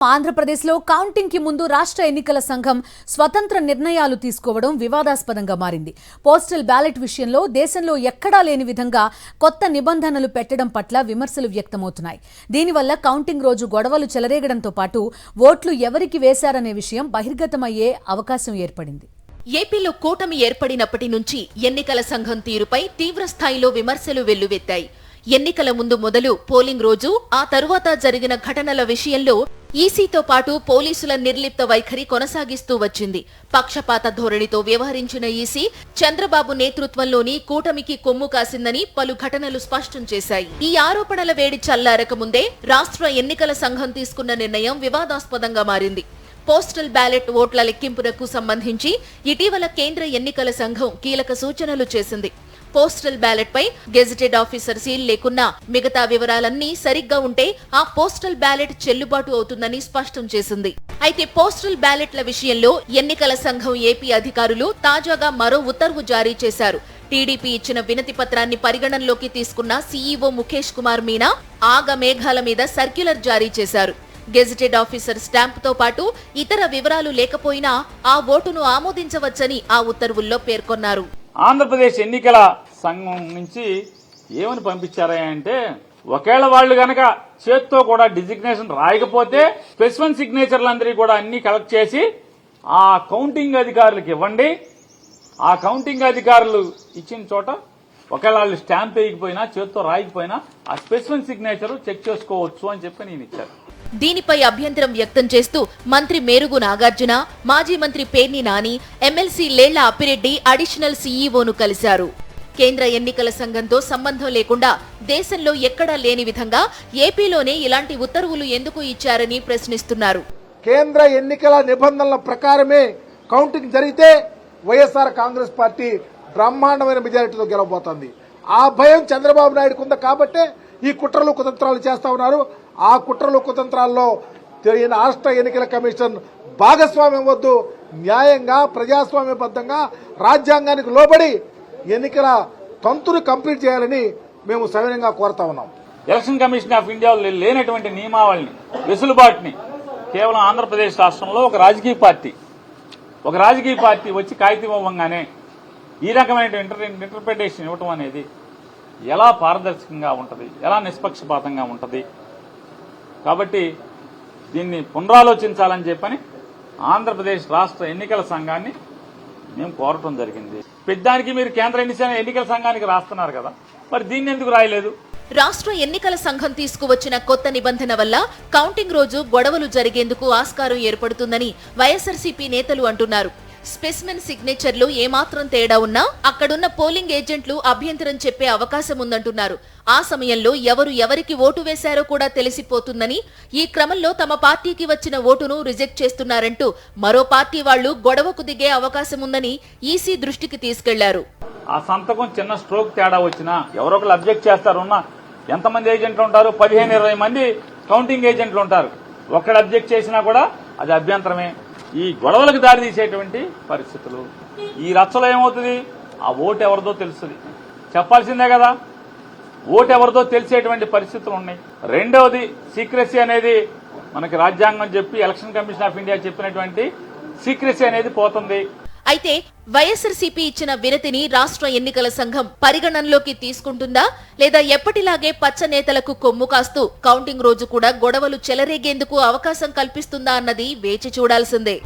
ఆంధ్రప్రదేశ్లో కౌంటింగ్ కి ముందు రాష్ట్ర ఎన్నికల సంఘం స్వతంత్ర నిర్ణయాలు తీసుకోవడం వివాదాస్పదంగా మారింది. పోస్టల్ బ్యాలెట్ విషయంలో దేశంలో ఎక్కడా లేని విధంగా కొత్త నిబంధనలు పెట్టడం పట్ల విమర్శలు వ్యక్తమవుతున్నాయి. దీనివల్ల కౌంటింగ్ రోజు గొడవలు చెలరేగడంతో పాటు ఓట్లు ఎవరికి వేశారనే విషయం బహిర్గతమయ్యే అవకాశం ఏర్పడింది. ఏపీలో కూటమి ఏర్పడినప్పటి నుంచి ఎన్నికల సంఘం తీరుపై తీవ్రస్థాయిలో విమర్శలు వెల్లువెత్తాయి. ఎన్నికల ముందు మొదలు పోలింగ్ రోజు, ఆ తరువాత జరిగిన ఘటనల విషయంలో ఈసీతో పాటు పోలీసుల నిర్లిప్త వైఖరి కొనసాగిస్తూ వచ్చింది. పక్షపాత ధోరణితో వ్యవహరించిన ఈసీ చంద్రబాబు నేతృత్వంలోని కూటమికి కొమ్ము కాసిందని పలు ఘటనలు స్పష్టం చేశాయి. ఈ ఆరోపణల వేడి చల్లారక ముందే రాష్ట్ర ఎన్నికల సంఘం తీసుకున్న నిర్ణయం వివాదాస్పదంగా మారింది. పోస్టల్ బ్యాలెట్ ఓట్ల లెక్కింపునకు సంబంధించి ఇటీవల కేంద్ర ఎన్నికల సంఘం కీలక సూచనలు చేసింది. పోస్టల్ బ్యాలెట్ పై గెజిటెడ్ ఆఫీసర్ సీల్ లేకున్నా మిగతా వివరాలన్నీ సరిగ్గా ఉంటే ఆ పోస్టల్ బ్యాలెట్ చెల్లుబాటు అవుతుందని స్పష్టం చేసింది. అయితే పోస్టల్ బ్యాలెట్ల విషయంలో ఎన్నికల సంఘం ఏపీ అధికారులు తాజాగా మరో ఉత్తర్వు జారీ చేశారు. టీడీపీ ఇచ్చిన వినతి పత్రాన్ని పరిగణనలోకి తీసుకున్న సీఈఓ ముఖేష్ కుమార్ మీనా ఆగమేఘాల మీద సర్క్యులర్ జారీ చేశారు. గెజిటెడ్ ఆఫీసర్ స్టాంపుతో పాటు ఇతర వివరాలు లేకపోయినా ఆ ఓటును ఆమోదించవచ్చని ఆ ఉత్తర్వుల్లో పేర్కొన్నారు. ఆంధ్రప్రదేశ్ ఎన్నికల సంఘం నుంచి ఏమని పంపించారా అంటే, ఒకవేళ వాళ్ళు గనక చేత్తో కూడా డిజిగ్నేషన్ రాయకపోతే స్పెసిఫిక్ సిగ్నేచర్లందరికీ కూడా అన్ని కలెక్ట్ చేసి ఆ కౌంటింగ్ అధికారులకు ఇవ్వండి. ఆ కౌంటింగ్ అధికారులు ఇచ్చిన చోట ఒకవేళ వాళ్ళు స్టాంప్ వేయకపోయినా చేత్తో రాయకపోయినా ఆ స్పెసిఫిక్ సిగ్నేచర్ చెక్ చేసుకోవచ్చు అని చెప్పి నేను ఇచ్చారు. దీనిపై అభ్యంతరం వ్యక్తం చేస్తూ మంత్రి మేరుగు నాగార్జున, మాజీ మంత్రి పేర్ని నాని, ఎమ్మెల్సీ లేళ్ల అప్పిరెడ్డి అడిషనల్ సీఈఓను కలిశారు. కేంద్ర ఎన్నికల సంఘంతో సంబంధం లేకుండా దేశంలో ఎక్కడా లేని విధంగా ఏపీలోనే ఇలాంటి ఉత్తర్వులు ఎందుకు ఇచ్చారని ప్రశ్నిస్తున్నారు. కేంద్ర ఎన్నికల నిబంధనల ప్రకారమే కౌంటింగ్ జరిగితే వైఎస్ఆర్ కాంగ్రెస్ పార్టీ బ్రహ్మాండమైన మెజారిటీతో గెలవబోతోంది. ఆ భయం చంద్రబాబు నాయుడుకు ఉంది కాబట్టే ఈ కుట్రలు కుతంత్రాలు చేస్తా ఉన్నారు. ఆ కుట్రలు కుతంత్రాల్లో రాష్ట్ర ఎన్నికల కమిషన్ భాగస్వామ్యం వద్దు, న్యాయంగా ప్రజాస్వామ్యబద్ధంగా రాజ్యాంగానికి లోబడి ఎన్నికల తంతును కంప్లీట్ చేయాలని మేము సవినయంగా కోరుతా ఉన్నాం. ఎలక్షన్ కమిషన్ ఆఫ్ ఇండియాలో లేనటువంటి నియమావళిని, వెసులుబాటుని కేవలం ఆంధ్రప్రదేశ్ రాష్ట్రంలో ఒక రాజకీయ పార్టీ వచ్చి కాగితం ఇవ్వగానే ఈ రకమైన ఇంటర్ప్రిటేషన్ ఇవ్వటం అనేది ఎలా పారదర్శకంగా ఉంటుంది, ఎలా నిష్పక్షపాతంగా ఉంటుంది. కాబట్టి దీన్ని పునరాలోచించాలని చెప్పని ఆంధ్రప్రదేశ్ రాష్ట్ర ఎన్నికల సంఘాన్ని మేము కోరటం జరిగింది. పెద్దానికి మీరు కేంద్ర ఎన్నికల సంఘానికి రాస్తున్నారు కదా, మరి దీన్ని ఎందుకు రాయలేదు? రాష్ట్ర ఎన్నికల సంఘం తీసుకువచ్చిన కొత్త నిబంధన వల్ల కౌంటింగ్ రోజు గొడవలు జరిగేందుకు ఆస్కారం ఏర్పడుతుందని వైఎస్ఆర్సీపీ నేతలు అంటున్నారు. స్పెసిమెన్ సిగ్నేచర్లు ఏమాత్రం తేడా ఉన్నా అక్కడున్న పోలింగ్ ఏజెంట్లు అభ్యంతరం చెప్పే అవకాశం ఉందంటున్నారు. ఆ సమయంలో ఎవరు ఎవరికి ఓటు వేశారో కూడా తెలిసిపోతుందని, ఈ క్రమంలో తమ పార్టీకి వచ్చిన ఓటును రిజెక్ట్ చేస్తున్నారంటూ మరో పార్టీ వాళ్లు గొడవకు దిగే అవకాశం ఉందని ఈసీ దృష్టికి తీసుకెళ్లారు. ఆ సంతకం చిన్న స్ట్రోక్ తేడా వచ్చినా ఎవరొకరు అబ్జెక్ట్ చేస్తారున్నా ఎంతమంది ఏజెంట్లు ఉంటారు? 15-20 మంది కౌంటింగ్ ఏజెంట్లు ఉంటారు. ఒక్కడు అబ్జెక్ట్ చేసినా కూడా అది అభ్యంతరమే. ఈ గొడవలకు దారి తీసేటువంటి పరిస్థితులు. ఈ రచ్చలో ఏమవుతుంది? ఆ ఓటు ఎవరిదో తెలుస్తుంది, చెప్పాల్సిందే కదా. ఓటు ఎవరిదో తెలిసేటువంటి పరిస్థితులు ఉన్నాయి. రెండవది, సీక్రెసీ అనేది మనకి రాజ్యాంగం చెప్పి ఎలక్షన్ కమిషన్ ఆఫ్ ఇండియా చెప్పినటువంటి సీక్రెసీ అనేది పోతుంది. అయితే వైఎస్ఆర్సీపీ ఇచ్చిన వినతిని రాష్ట్ర ఎన్నికల సంఘం పరిగణనలోకి తీసుకుంటుందా, లేదా ఎప్పటిలాగే పచ్చ నేతలకు కొమ్ము కాస్తూ కౌంటింగ్ రోజు కూడా గొడవలు చెలరేగేందుకు అవకాశం కల్పిస్తుందా అన్నది వేచి చూడాల్సిందే.